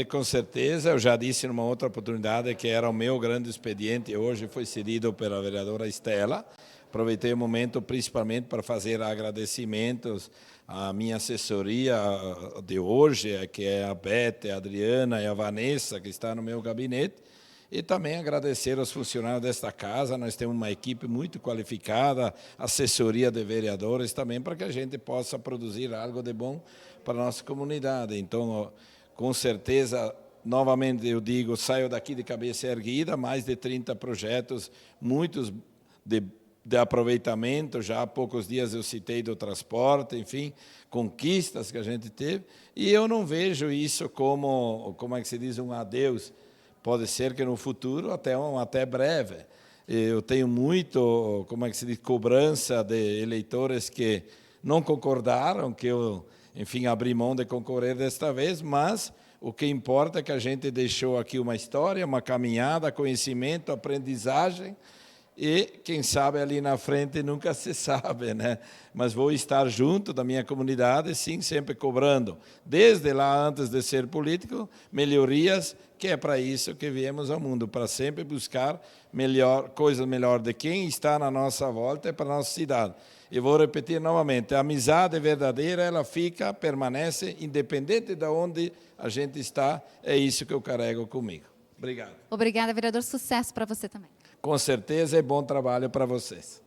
Com certeza, eu já disse numa outra oportunidade que era o meu grande expediente, hoje foi cedido pela vereadora Estela. Aproveitei o momento principalmente para fazer agradecimentos à minha assessoria de hoje, que é a Beth, a Adriana e a Vanessa, que está no meu gabinete, e também agradecer aos funcionários desta casa. Nós temos uma equipe muito qualificada, assessoria de vereadores também, para que a gente possa produzir algo de bom para a nossa comunidade. Então, com certeza, novamente eu digo, saio daqui de cabeça erguida, mais de 30 projetos, muitos de aproveitamento, já há poucos dias eu citei do transporte, enfim, conquistas que a gente teve, e eu não vejo isso como é que se diz, um adeus. Pode ser que no futuro, até breve, eu tenho muito, como é que se diz, cobrança de eleitores que não concordaram, que eu, enfim, abri mão de concorrer desta vez, mas o que importa é que a gente deixou aqui uma história, uma caminhada, conhecimento, aprendizagem, e quem sabe ali na frente nunca se sabe, né? Mas vou estar junto da minha comunidade, sim, sempre cobrando, desde lá antes de ser político, melhorias, que é para isso que viemos ao mundo, para sempre buscar coisa melhor de quem está na nossa volta e para a nossa cidade. E vou repetir novamente, a amizade verdadeira, ela permanece, independente de onde a gente está, é isso que eu carrego comigo. Obrigado. Obrigada, vereador. Sucesso para você também. Com certeza é bom trabalho para vocês.